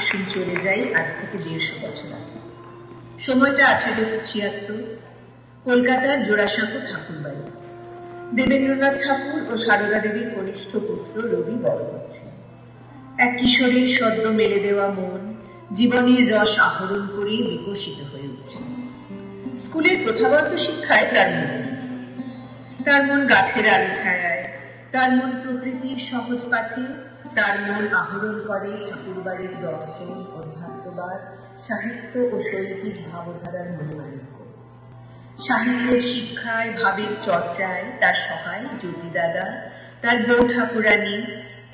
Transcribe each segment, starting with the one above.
আসুন চলে যাই আজ থেকে 150 বছর আগে। সময়টা 1876, কলকাতার জোড়াসাঁকো ঠাকুরবাড়ি। দেবেন্দ্রনাথ ঠাকুর ও সারদা দেবীর কনিষ্ঠ পুত্র রবি বড় হচ্ছে। এক কিশোরীর সদ্য মেলে দেওয়া মন জীবনের রস আহরণ করে বিকশিত হয়ে উঠছে। স্কুলের প্রথাগত শিক্ষায় তার মন গাছের আলো ছায়ায়, তার মন প্রকৃতির সহজ পাঠে, তার মন আহরণ করে ঠাকুরবাড়ির দর্শন, অধ্যাত্মবাদ, সাহিত্য ও শৈল্পিক ভাবধারার মনোমালিন্য। সাহিত্যের শিক্ষায়, ভাবের চর্চায় তার সহায় জ্যোতি দাদা, তার বউ ঠাকুরানী,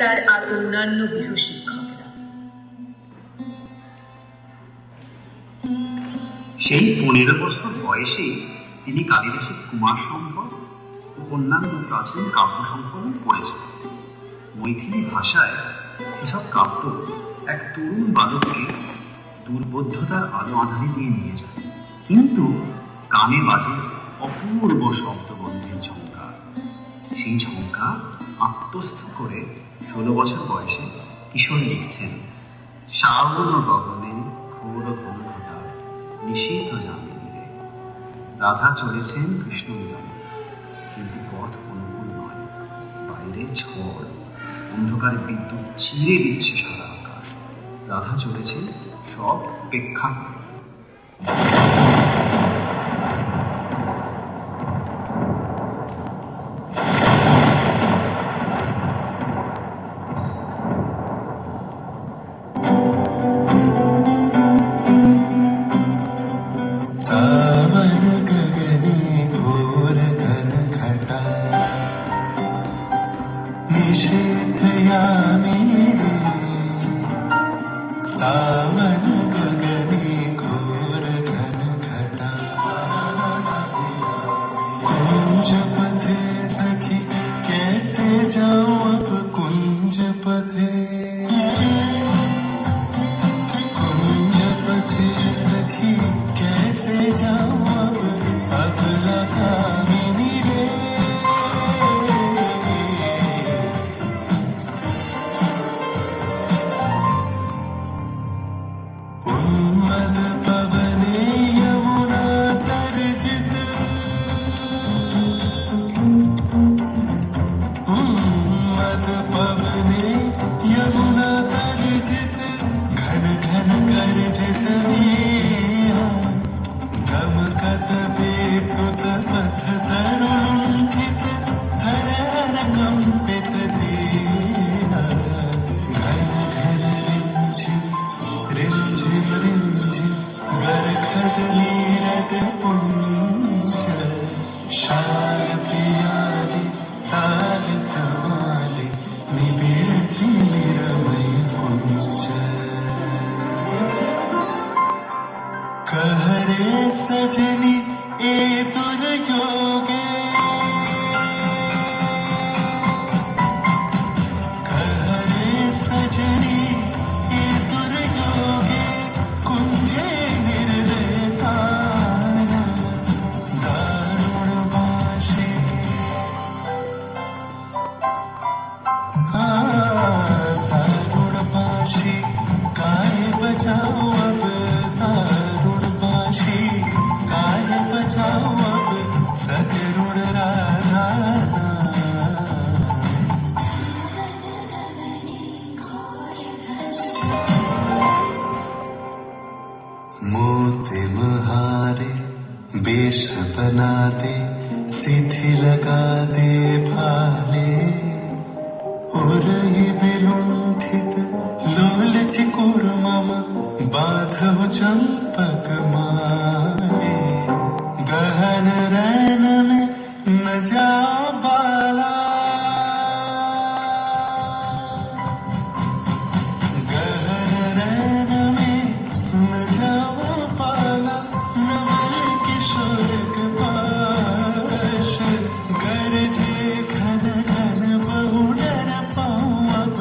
তার আর অন্যান্য গৃহশিক্ষকরা। সেই 15 বছর বয়সে তিনি কালিদাসের কুমার সম্ভব ও অন্যান্য প্রাচীন কাব্য সংকলন পড়েছেন। মৈথিলী ভাষায় সেসব কাব্য এক তরুণ বালককে দুর্বোধ্যতার আলো আঁধারি দিয়ে নিয়ে যায়, কিন্তু কানে বাজে অপূর্ব শব্দবন্ধের ঝঙ্কার। সেই ঝঙ্কার আত্মস্থ করে 16 বছর বয়সে কিশোর লিখছেন, শ্রাবণ গগনে ঘোর ঘনঘটা নিষিদ্ধ যামিনী রে। রাধা চলেছেন কৃষ্ণ মিলনে, কিন্তু পথ অনুকূল নয়, বাইরে ঝড়, অন্ধকারে বিদ্যুৎ চিরে দিচ্ছে সারা আকাশ। রাধা চলেছে সব উপেক্ষা করে। सजनी ए दुर्योगे कहरे सजनी ए दुर्योगे कुंजे निर्दयकान दारुण भाषे दारुण भाषे काय बजाओ अब दारुण भाषे काय बजाओ अब सगरुण राधा मोती महारे बेश बना दे सीधी लगा दे भाले उरही बिलुंठित लोल चिकुर मम बाधव चंपक माले गहन रैन में न जा बाला गहन रैन में न जाओ पाला नवल किशोर कपाश गरजे घन घन बहु डर पाऊं अब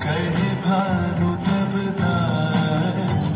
कहे भानु तब दास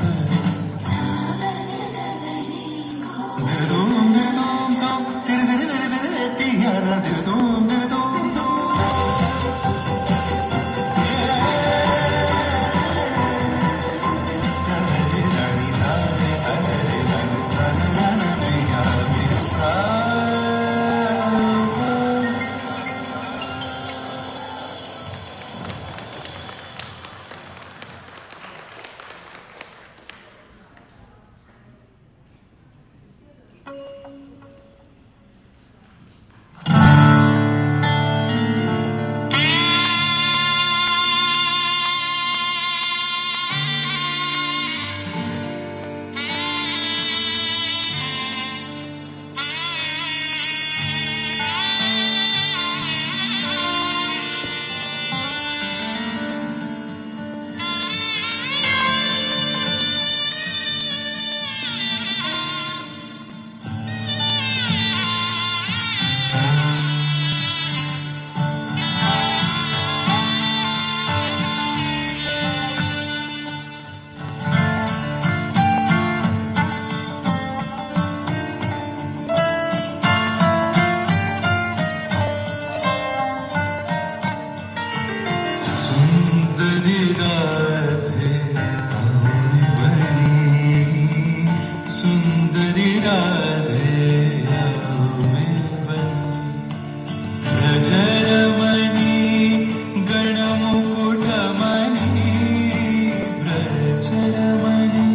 गजरमणि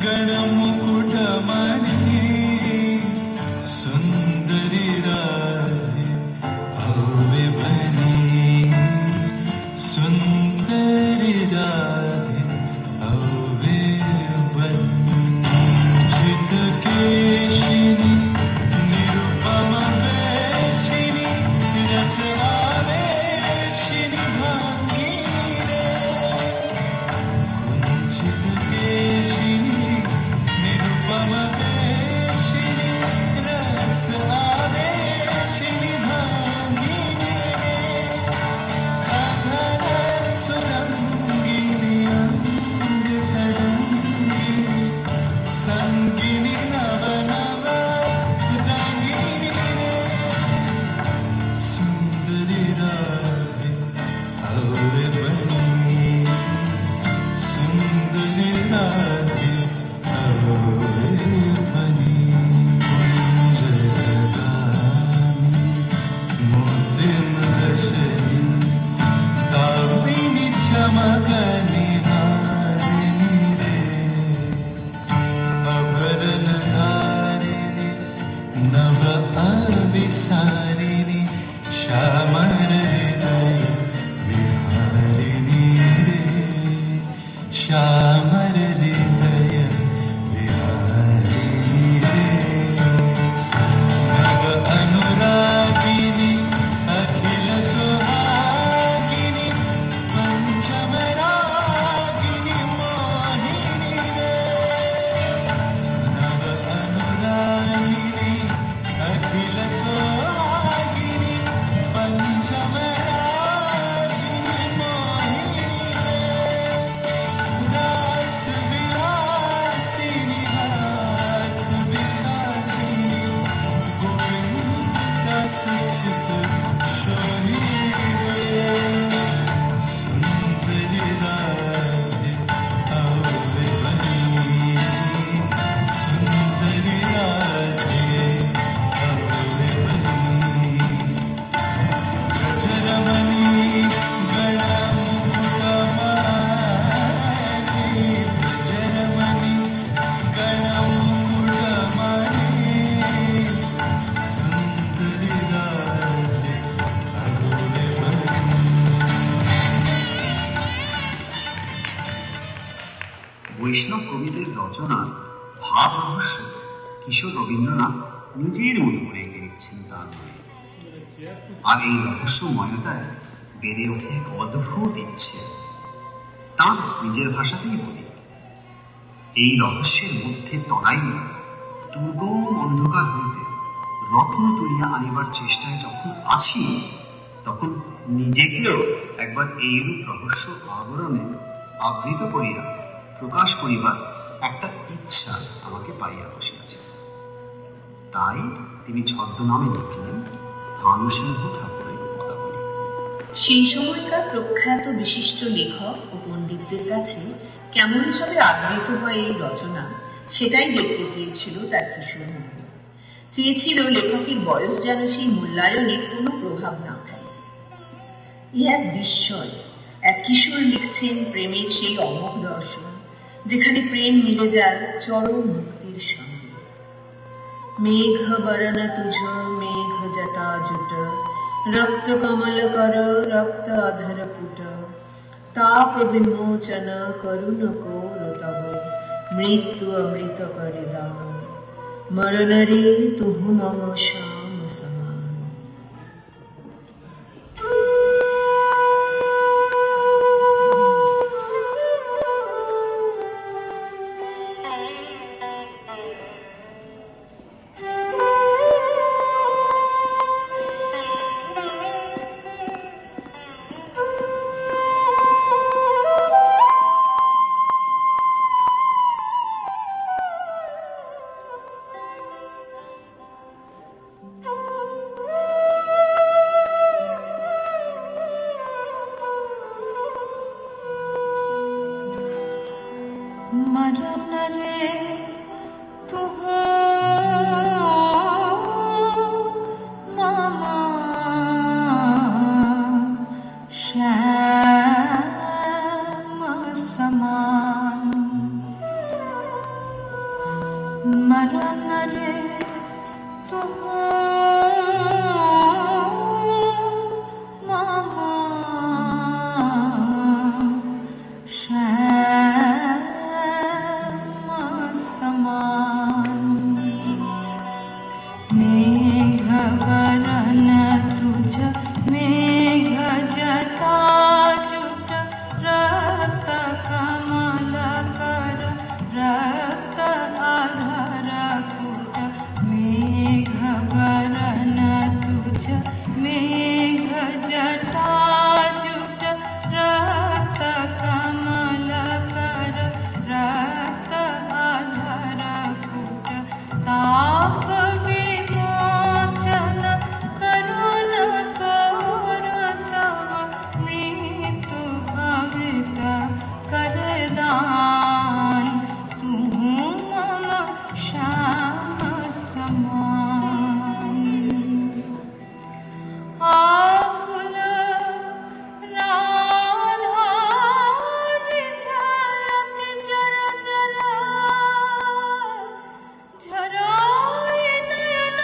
गणमुकुटमणि सुन्दरि राधे भव्य बनी सुन्दरि राधे भव्य बनी चित केशिनी निरुपम वेशिनी रस आवेशिनी भांगिनी रे कुंचित केशिनी निरुपम वेशिनी रस आवेशिनी भांगिनी रे अधर सुरंगिनी अंग तरंगिनी संगिनी नव नव रंगिनी रे सुंदरी राधे और बनी सुंदरी राधे और बनी कुंजरगामी मोतिम दशनी दामिनी चमकनी हारिणी रे अभरण धारिणी नव अविसारिणी श्यामर हृदय विहारिणी रे श्यामर हृदय विहारिणी रे नव अनुरागिनी अखिल सुहागिनी पंचम रागिनी मोहिनी रे नव अनुरागिनी अखिल सुहागिनी पंचम रागिनी मोहिनी रे रास विलासिनी हास विकासिनी गोविंद दास चित सोही रे सुंदरी राधे और बनी सुंदरी राधे और बनी गजरमणि गणमुकुटमणि गजरमणि गणमुकुटमणि सुंदरि राधे और बनी বৈষ্ণব কবিদের রচনা ভাব রহস্য কিশোর রবীন্দ্রনাথ নিজের মতো করে এঁকে নিচ্ছেন তার মনে। আর এই রহস্যময়তায় বেড়ে ওঠে এক অদ্ভুত ইচ্ছে। তার নিজের ভাষাতেই বলি, এই রহস্যের মধ্যে তরাইয়া দুর্গম অন্ধকার হইতে রত্ন তুলিয়া আনিবার চেষ্টায় যখন আছি, তখন নিজেকেও একবার এইরূপ রহস্য আবরণে আবৃত করিয়া প্রকাশ করিবার একটা ইচ্ছা আমাকে পাইয়া বসিয়াছে। তাই তিনি ছদ্মনামে লিখলেন ভানুসিংহ ঠাকুরের পদাবলী। সেই সময়কার প্রখ্যাত বিশিষ্ট লেখক ও পণ্ডিতদের কাছে কেমনভাবে আদৃত হয় এই রচনা, সেটাই দেখতে চেয়েছিল তার কিশোর মন। চেয়েছিল লেখকের বয়স যেন সেই মূল্যায়নের কোনো প্রভাব না ফেলে। ই এক বিস্ময়, এক কিশোর লিখছেন প্রেমের সেই অমোঘ দর্শন, যেখানে প্রেম মিলে যায় চরম মুক্তির সঙ্গে। মেঘ বরণ তুজ মেঘ জটা জুট রক্ত কমল কর রক্ত অধর পুট তাপ বিমোচন করুণ কোর তব মৃত্যু অমৃত করে দান মরণ রে তুহু মম শ্যাম সমান। मरण रे तू मामा श्याम समान मरण रे तू मामा श्याम समान मेघ वरण तुझ मेघ जटा जुट रक्त कमल कर रक्त आधार कुट मेघ वरण तुझ मेघ जटा जुट रक्त कमल कर रक्त आधार कुट ताप विमोचन करुण कौर तव मृत्यु अमृत करदान तू मम श्याम समान आकुल राधा विजयति जर जरा झराय नयन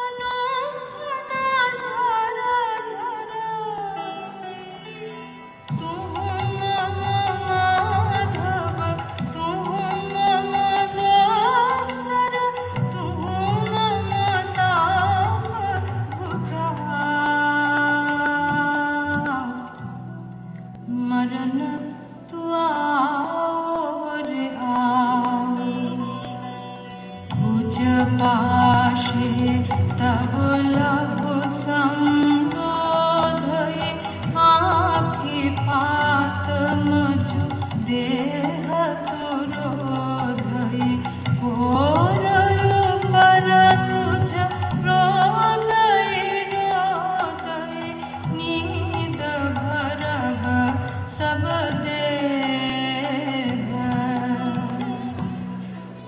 अनोखना झरा झरा तू मम माधव तू मम दासर तू मम ताप बुझा मरण तू आओ रे आओ भुज पाशे तब लघु संबोधय आँखि पात मझु देह तुरोधय कोरयु कर तुझ रोदय रोदय नींद भरब सब देह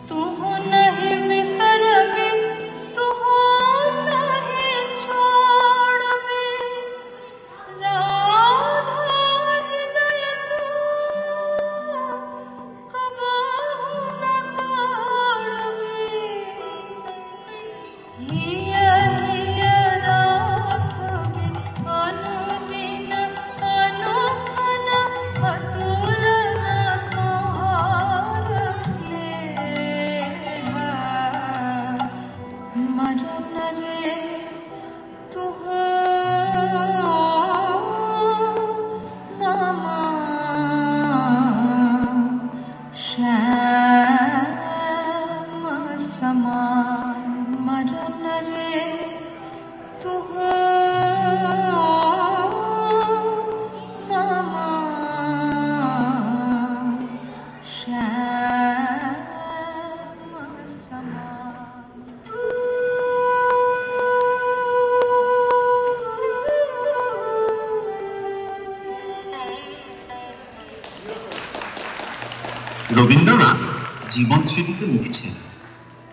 तू नहीं बिसरबी तू नहीं छोड़बी राधा हृदय तू कबहु न तोड़बी हिय हिय राखबी अनुदिन अनुखन अतुलन तोहार नेह मरण रे तू मामा श्याम समान मरण रे तू मामा श्याम समान রবীন্দ্রনাথ জীবন স্মৃতিতে লিখছেন,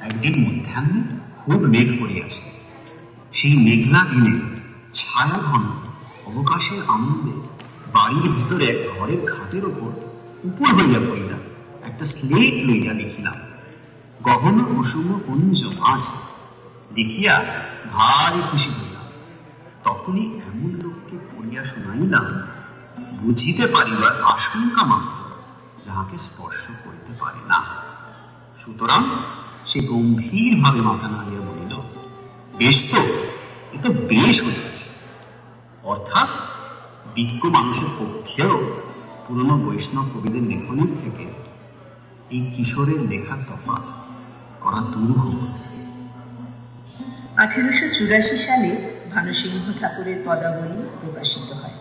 একদিন মধ্যাহ্নে খুব মেঘ পড়িয়াছে। সেই মেঘলা দিনে ছায়া ঘন অবকাশের আনন্দে বাড়ির ভিতরে এক ঘরের খাটের ওপর উপর হইয়া পড়িয়া একটা স্লেট লইয়া লিখিলাম, গহন কুসুম কুঞ্জ মাঝ। লিখিয়া ভারী খুশি হইলাম। তখনই এমন লোককে পড়িয়া শুনাইলাম, বুঝিতে পারিবার আশঙ্কা মাত্র যাহাকে স্পর্শ করিতে পারে না। সুতরাং সে গম্ভীর ভাবে মাথা নাড়িয়া বলিল, বেশ তো, এ তো বেশ হইয়াছে। অর্থাৎ বিজ্ঞ মানুষের পক্ষেও পুরনো বৈষ্ণব কবিদের লেখনীর থেকে এই কিশোরের লেখার তফাৎ করা দুরূহ। 1884 সালে ভানুসিংহ ঠাকুরের পদাবলী প্রকাশিত হয়।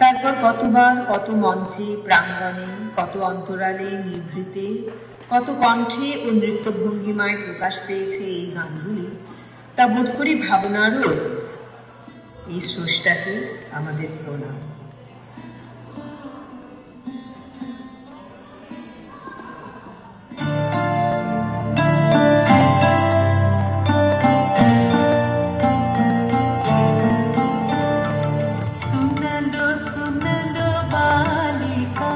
তারপর কতবার কত মঞ্চে প্রাঙ্গণে, কত অন্তরালে নিভৃতে, কত কণ্ঠে ও নৃত্যভঙ্গিমায় প্রকাশ পেয়েছে এই গানগুলি, তা বোধ করি ভাবনারও অতীত। এই স্রষ্টাকে আমাদের প্রণাম। सुन लो बालिका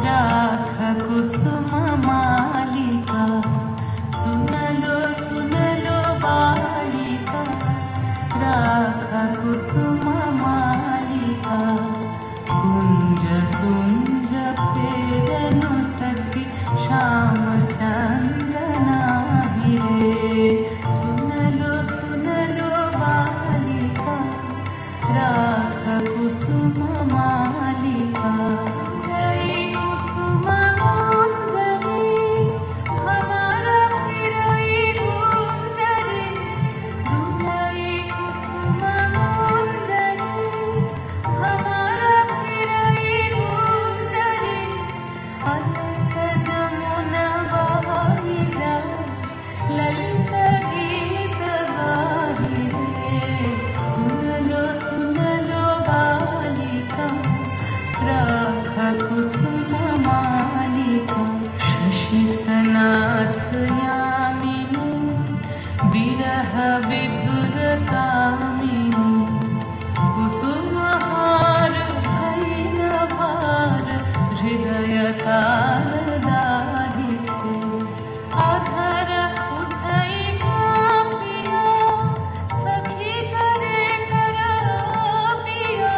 राख कुसुम कुसुम मालिका शशि सनाथ यामिनी विरह विधुर कामिनी कुसुमहार भैल भार हृदय ताल दाहिछे आधार उठाई कापिया सखी करे करापिया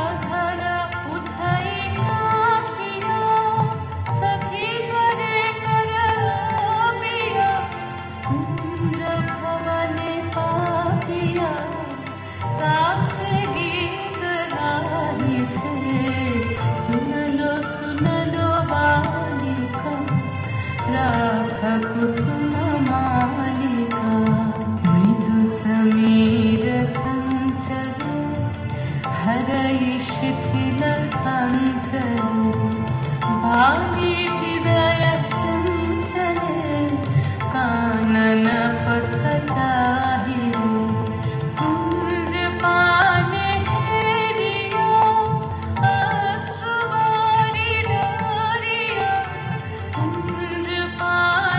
आधार उठाई कापिया सखी करे करापिया कुंज भवने पापिया काहे गीत गाहिछे सुनलो बालिका राख कुसुम